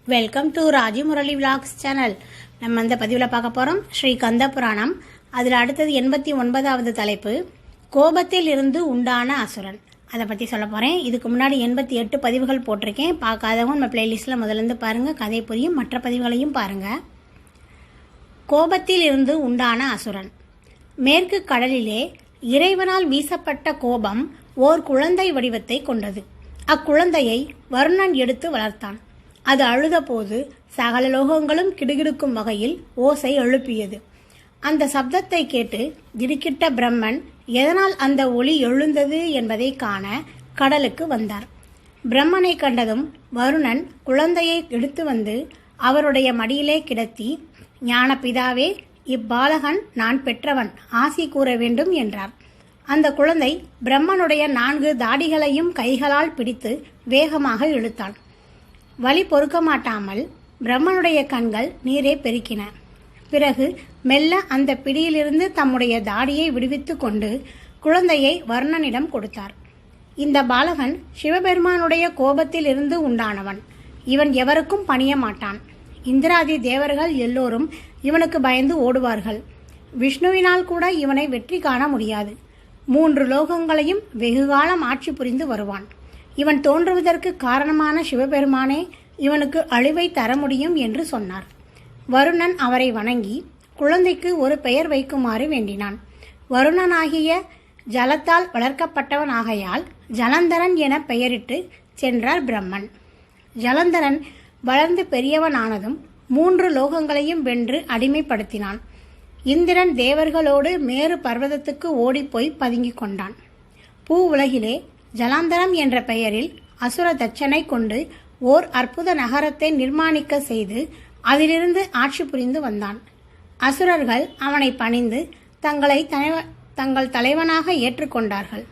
Welcome to Raji Murali vlogs channel. நம்ம இந்த பதிவில் பார்க்க போகிறோம் ஸ்ரீ கந்த புராணம். அதில் அடுத்தது 89வது தலைப்பு, கோபத்தில் இருந்து உண்டான அசுரன். அதை பற்றி சொல்ல போகிறேன். இதுக்கு முன்னாடி 88 பதிவுகள் போட்டிருக்கேன். பார்க்காதவங்க நம்ம பிளேலிஸ்ட்டில் முதலேருந்து பாருங்கள். கதை புரியும். மற்ற பதிவுகளையும் பாருங்கள். கோபத்தில் இருந்து உண்டான அசுரன். மேற்கு கடலிலே இறைவனால் வீசப்பட்ட கோபம் ஓர் குழந்தை வடிவத்தை கொண்டது. அக்குழந்தையை வருணன் எடுத்து வளர்த்தான். அது அழுத போது சகல லோகங்களும் கிடுகிடுக்கும் வகையில் ஓசை எழுப்பியது. அந்த சப்தத்தை கேட்டு திடுக்கிட்ட பிரம்மன் எதனால் அந்த ஒளி எழுந்தது என்பதை காண கடலுக்கு வந்தார். பிரம்மனை கண்டதும் வருணன் குழந்தையை எடுத்து வந்து அவருடைய மடியிலே கிடத்தி, ஞானபிதாவே, இப்பாலகன் நான் பெற்றவன், ஆசி கூற வேண்டும் என்றார். அந்த குழந்தை பிரம்மனுடைய 4 தாடிகளையும் கைகளால் பிடித்து வேகமாக இழுத்தான். வலி பொறுக்க மாட்டாமல் பிரம்மனுடைய கண்கள் நீரை பெருக்கின. பிறகு மெல்ல அந்த பிடியிலிருந்து தம்முடைய தாடியை விடுவித்து கொண்டு குழந்தையை வருணனிடம் கொடுத்தார். இந்த பாலகன் சிவபெருமானுடைய கோபத்தில் இருந்து உண்டானவன். இவன் எவருக்கும் பணிய மாட்டான். இந்திராதி தேவர்கள் எல்லோரும் இவனுக்கு பயந்து ஓடுவார்கள். விஷ்ணுவினால் கூட இவனை வெற்றி காண முடியாது. 3 லோகங்களையும் வெகுகாலம் ஆட்சி புரிந்து வருவான். இவன் தோன்றுவதற்கு காரணமான சிவபெருமானே இவனுக்கு அழிவை தர முடியும் என்று சொன்னார். வருணன் அவரை வணங்கி குழந்தைக்கு ஒரு பெயர் வைக்குமாறு வேண்டினான். வருணனாகிய ஜலத்தால் வளர்க்கப்பட்டவன் ஆகையால் ஜலந்தரன் என பெயரிட்டு சென்றார் பிரம்மன். ஜலந்தரன் வளர்ந்து பெரியவனானதும் 3 லோகங்களையும் வென்று அடிமைப்படுத்தினான். இந்திரன் தேவர்களோடு மேரு பர்வதத்துக்கு ஓடிப்போய் பதுங்கிக் கொண்டான். பூ உலகிலே ஜலாந்தரம் என்ற பெயரில் அசுர தட்சனை கொண்டு ஓர் அற்புத நகரத்தை நிர்மாணிக்க செய்து அதிலிருந்து ஆட்சி புரிந்து வந்தான். அசுரர்கள் அவனை பணிந்து தங்கள் தலைவனாக ஏற்றுக்கொண்டார்கள்.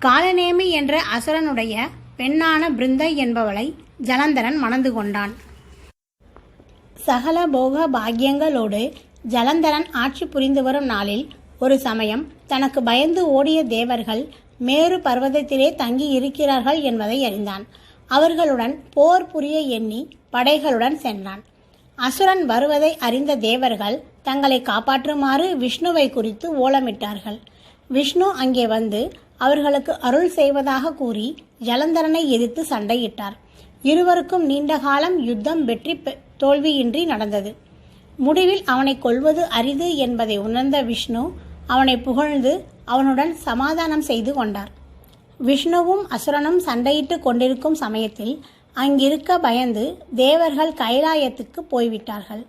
காலநேமி என்ற அசுரனுடைய பெண்ணான பிருந்தை என்பவளை ஜலந்தரன் மணந்து கொண்டான். சகல போக பாக்கியங்களோடு ஜலந்தரன் ஆட்சி புரிந்து வரும் நாளில் ஒரு சமயம் தனக்கு பயந்து ஓடிய தேவர்கள் மேரு பர்வதத்திலே தங்கி இருக்கிறார்கள் என்பதை அறிந்தான். அவர்களுடன் போர் புரிய எண்ணி படைகளுடன் சென்றான். அசுரன் வருவதை அறிந்த தேவர்கள் தங்களை காப்பாற்றுமாறு விஷ்ணுவை குறித்து ஓலமிட்டார்கள். விஷ்ணு அங்கே வந்து அவர்களுக்கு அருள் செய்வதாக கூறி ஜலந்தரனை எதிர்த்து சண்டையிட்டார். இருவருக்கும் நீண்ட காலம் யுத்தம் வெற்றி தோல்வியின்றி நடந்தது. முடிவில் அவனை கொல்வது அரிது என்பதை உணர்ந்த விஷ்ணு அவனை புகழ்ந்து அவனுடன் சமாதானம் செய்து கொண்டார். விஷ்ணுவும் அசுரனும் சண்டையிட்டு கொண்டிருக்கும் சமயத்தில் அங்கிருக்க பயந்து தேவர்கள் கைலாயத்துக்கு போய்விட்டார்கள்.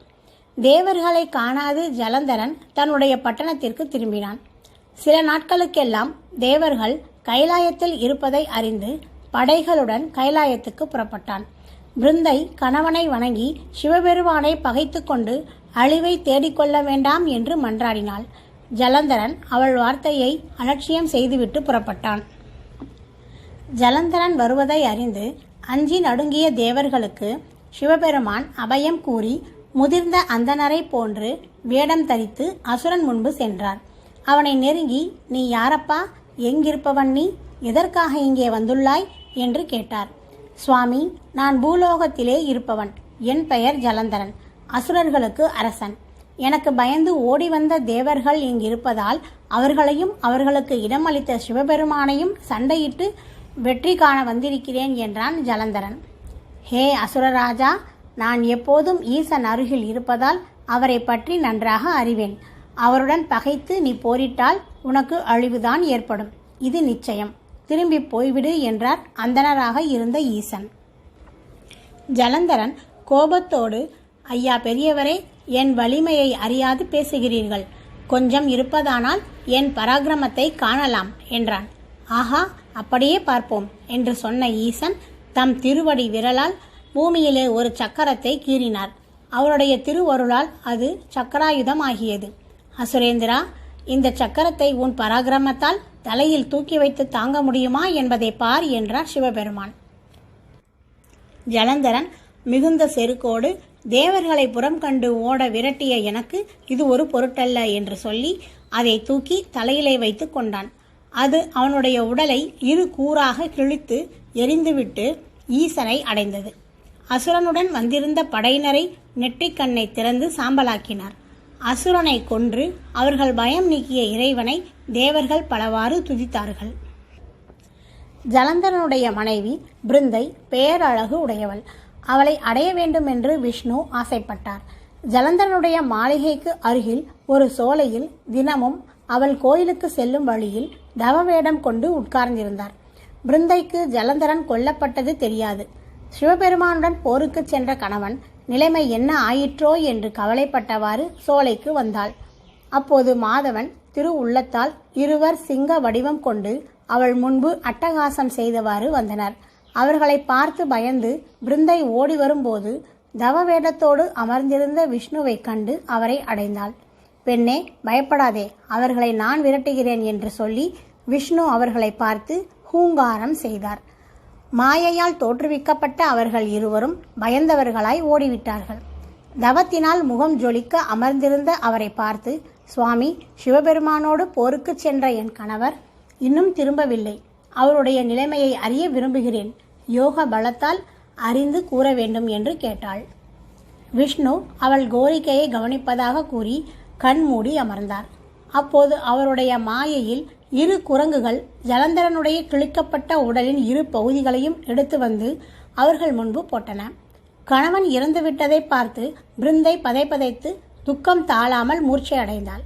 தேவர்களை காணாது ஜலந்தரன் தன்னுடைய பட்டணத்திற்கு திரும்பினான். சில நாட்களுக்கெல்லாம் தேவர்கள் கைலாயத்தில் இருப்பதை அறிந்து படைகளுடன் கைலாயத்துக்கு புறப்பட்டான். பிருந்தை கணவனை வணங்கி சிவபெருமானை பகைத்து கொண்டு அழிவை தேடிக்கொள்ள வேண்டாம் என்று மன்றாடினாள். ஜலந்தரன் அவள் வார்த்தையை அலட்சியம் செய்துவிட்டு புறப்பட்டான். ஜலந்தரன் வருவதை அறிந்து அஞ்சி நடுங்கிய தேவர்களுக்கு சிவபெருமான் அபயம் கூறி முதிர்ந்த அந்தணரை போன்று வேடம் தரித்து அசுரன் முன்பு சென்றார். அவனை நெருங்கி, நீ யாரப்பா, எங்கிருப்பவன் நீ, எதற்காக இங்கே வந்துள்ளாய் என்று கேட்டார். சுவாமி, நான் பூலோகத்திலே இருப்பவன். என் பெயர் ஜலந்தரன், அசுரர்களுக்கு அரசன். எனக்கு பயந்து ஓடி வந்த தேவர்கள் இங்கிருப்பதால் அவர்களையும் அவர்களுக்கு இடமளித்த சிவபெருமானையும் சண்டையிட்டு வெற்றி காண வந்திருக்கிறேன் என்றான் ஜலந்தரன். ஹே அசுரராஜா, நான் எப்போதும் ஈசன் அருகில் இருப்பதால் அவரை பற்றி நன்றாக அறிவேன். அவருடன் பகைத்து நீ போரிட்டால் உனக்கு அழிவுதான் ஏற்படும். இது நிச்சயம். திரும்பி போய்விடு என்றார் அந்தணராக இருந்த ஈசன். ஜலந்தரன் கோபத்தோடு, ஐயா பெரியவரே, என் வலிமையை அறியாது பேசுகிறீர்கள். கொஞ்சம் இருப்பதானால் என் பராக்கிரமத்தை காணலாம் என்றான். ஆஹா, அப்படியே பார்ப்போம் என்று சொன்ன ஈசன் தம் திருவடி விரலால் பூமியிலே ஒரு சக்கரத்தை கீறினார். அவருடைய திருவருளால் அது சக்கராயுதம் ஆகியது. அசுரேந்திரா, இந்த சக்கரத்தை உன் பராக்கிரமத்தால் தலையில் தூக்கி வைத்து தாங்க முடியுமா என்பதை பார் என்றார் சிவபெருமான். ஜலந்தரன் மிகுந்த செருக்கோடு, தேவர்களை புறம் கண்டு ஓட விரட்டிய எனக்கு இது ஒரு பொருட்டல்ல என்று சொல்லி அதை தூக்கி தலையிலே வைத்து கொண்டான். அது அவனுடைய உடலை 2 கூறாக கிழித்து எரிந்துவிட்டு ஈசனை அடைந்தது. அசுரனுடன் வந்திருந்த படையினரை நெற்றிக்கண்ணை திறந்து சாம்பலாக்கினார். அசுரனை கொன்று அவர்கள் பயம் நீக்கிய இறைவனை தேவர்கள் பலவாறு துதித்தார்கள். ஜலந்தரனுடைய மனைவி பிருந்தை பேரழகு உடையவள். அவளை அடைய வேண்டும் என்று விஷ்ணு ஆசைப்பட்டார். ஜலந்தரனுடைய மாளிகைக்கு அருகில் ஒரு சோலையில் தினமும் அவள் கோயிலுக்கு செல்லும் வழியில் தவவேடம் கொண்டு உட்கார்ந்திருந்தார். பிருந்தைக்கு ஜலந்தரன் கொல்லப்பட்டது தெரியாது. சிவபெருமானுடன் போருக்கு சென்ற கணவன் நிலைமை என்ன ஆயிற்றோ என்று கவலைப்பட்டவாறு சோலைக்கு வந்தாள். அப்போது மாதவன் திரு உள்ளத்தால் இருவர் சிங்க வடிவம் கொண்டு அவள் முன்பு அட்டகாசம் செய்தவாறு வந்தனர். அவர்களை பார்த்து பயந்து பிருந்தை ஓடி வரும்போது தவவேடத்தோடு அமர்ந்திருந்த விஷ்ணுவை கண்டு அவரை அடைந்தாள். பெண்ணே, பயப்படாதே, அவர்களை நான் விரட்டுகிறேன் என்று சொல்லி விஷ்ணு அவர்களை பார்த்து ஹூங்காரம் செய்தார். மாயையால் தோற்றுவிக்கப்பட்ட அவர்கள் இருவரும் பயந்தவர்களாய் ஓடிவிட்டார்கள். தவத்தினால் முகம் ஜொலிக்க அமர்ந்திருந்த அவரை பார்த்து, சுவாமி, சிவபெருமானோடு போருக்கு சென்ற என் கணவர் இன்னும் திரும்பவில்லை. அவருடைய நிலைமையை அறிய விரும்புகிறேன். யோக பலத்தால் அறிந்து கூற வேண்டும் என்று கேட்டாள். விஷ்ணு அவள் கோரிக்கையை கவனிப்பதாக கூறி கண் மூடி அமர்ந்தார். அப்போது அவருடைய மாயையில் 2 குரங்குகள் ஜலந்தரனுடைய கிழிக்கப்பட்ட உடலின் 2 பகுதிகளையும் எடுத்து வந்து அவர்கள் முன்பு போட்டன. கணவன் இறந்துவிட்டதை பார்த்து பிருந்தை பதைப்பதைத்து துக்கம் தாழாமல் மூர்ச்சை அடைந்தாள்.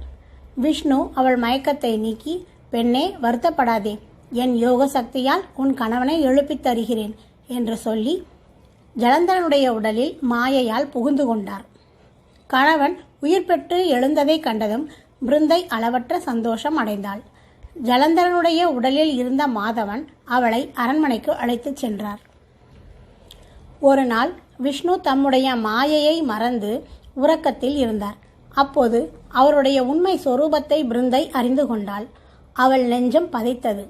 விஷ்ணு அவள் மயக்கத்தை நீக்கி, பெண்ணே, வருத்தப்படாதே, என் யோக சக்தியால் உன் கணவனை எழுப்பித் தருகிறேன் என்று சொல்லி ஜலந்தரனுடைய உடலில் மாயையால் புகுந்து கொண்டார். கணவன் உயிர் பெற்று எழுந்ததை கண்டதும் பிருந்தை அளவற்ற சந்தோஷம் அடைந்தாள். ஜலந்தரனுடைய உடலில் இருந்த மாதவன் அவளை அரண்மனைக்கு அழைத்துச் சென்றார். ஒரு நாள் விஷ்ணு தம்முடைய மாயையை மறந்து உறக்கத்தில் இருந்தார். அப்போது அவருடைய உண்மை சொரூபத்தை பிருந்தை அறிந்து கொண்டாள். அவள் நெஞ்சம் பதைத்தது.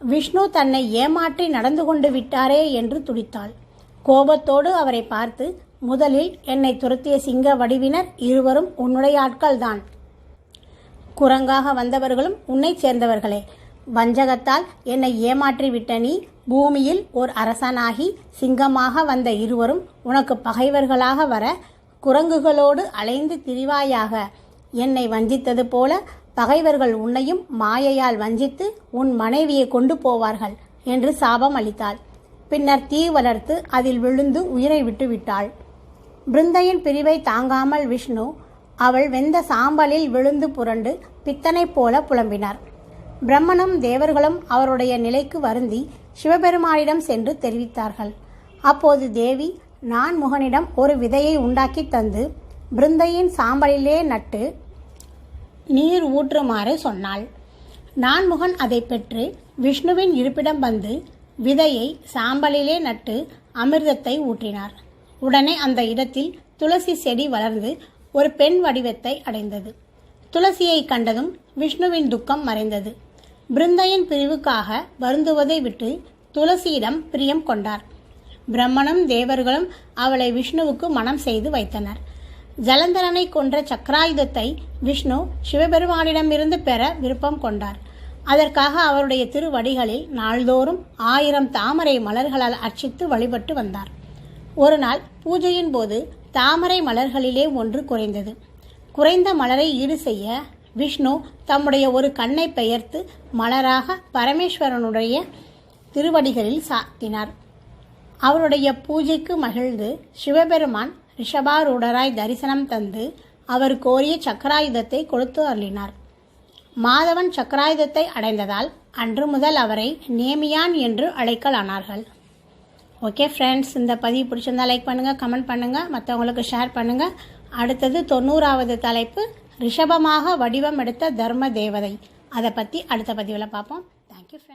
விஷ்ணு தன்னை ஏமாற்றி நடந்து கொண்டு விட்டாரே என்று துடித்தாள். கோபத்தோடு அவரை பார்த்து, முதலில் என்னை துரத்திய சிங்க வடிவினர் இருவரும் உன்னுடைய ஆட்கள்தான். குரங்காக வந்தவர்களும் உன்னை சேர்ந்தவர்களே. வஞ்சகத்தால் என்னை ஏமாற்றி விட்ட நீ பூமியில் ஓர் அரசனாகி சிங்கமாக வந்த இருவரும் உனக்கு பகைவர்களாக வர குரங்குகளோடு அலைந்து திரிவாயாக. என்னை வஞ்சித்தது போல பகைவர்கள் உன்னையும் மாயையால் வஞ்சித்து உன் மனைவியை கொண்டு போவார்கள் என்று சாபம் அளித்தாள். பின்னர் தீ வளர்த்து அதில் விழுந்து உயிரை விட்டுவிட்டாள். பிருந்தையின் பிரிவை தாங்காமல் விஷ்ணு அவள் வெந்த சாம்பலில் விழுந்து புரண்டு பித்தனை போல புலம்பினார். பிரம்மனும் தேவர்களும் அவருடைய நிலைக்கு வருந்தி சிவபெருமானிடம் சென்று தெரிவித்தார்கள். அப்போது தேவி நான்முகனிடம் ஒரு விதையை உண்டாக்கி தந்து பிருந்தையின் சாம்பலிலே நட்டு நீர் ஊற்றுமாறு சொன்னாள். நான்முகன் அதை பெற்று விஷ்ணுவின் இருப்பிடம் வந்து விதையை சாம்பலிலே நட்டு அமிர்தத்தை ஊற்றினார். உடனே அந்த இடத்தில் துளசி செடி வளர்ந்து ஒரு பெண் வடிவத்தை அடைந்தது. துளசியை கண்டதும் விஷ்ணுவின் துக்கம் மறைந்தது. பிருந்தையின் பிரிவுக்காக வருந்துவதை விட்டு துளசியிடம் பிரியம் கொண்டார். பிரம்மனும் தேவர்களும் அவளை விஷ்ணுவுக்கு மனம் செய்து வைத்தனர். ஜலந்தரனை கொன்ற சக்கராயுதத்தை விஷ்ணு சிவபெருமானிடமிருந்து பெற விருப்பம் கொண்டார். அதற்காக அவருடைய திருவடிகளில் நாள்தோறும் 1000 தாமரை மலர்களால் அர்ச்சித்து வழிபட்டு வந்தார். ஒரு நாள் பூஜையின் போது தாமரை மலர்களிலே ஒன்று குறைந்தது. குறைந்த மலரை ஈடு செய்ய விஷ்ணு தம்முடைய ஒரு கண்ணை பெயர்த்து மலராக பரமேஸ்வரனுடைய திருவடிகளில் சாத்தினார். அவருடைய பூஜைக்கு மகிழ்ந்து சிவபெருமான் ரிஷபாரூடராய் தரிசனம் தந்து அவர் கோரிய சக்கராயுதத்தை கொடுத்து அருளினார். மாதவன் சக்கராயுதத்தை அடைந்ததால் அன்று முதல் அவரை நேமியான் என்று அழைக்கலானார்கள். ஓகே ஃப்ரெண்ட்ஸ், இந்த பதிவு பிடிச்சிருந்தா லைக் பண்ணுங்கள், கமெண்ட் பண்ணுங்கள், மற்றவங்களுக்கு ஷேர் பண்ணுங்கள். அடுத்தது 90வது தலைப்பு, ரிஷபமாக வடிவம் எடுத்த தர்ம தேவதை. அதை பற்றி அடுத்த பதிவில் பார்ப்போம். Thank you friends.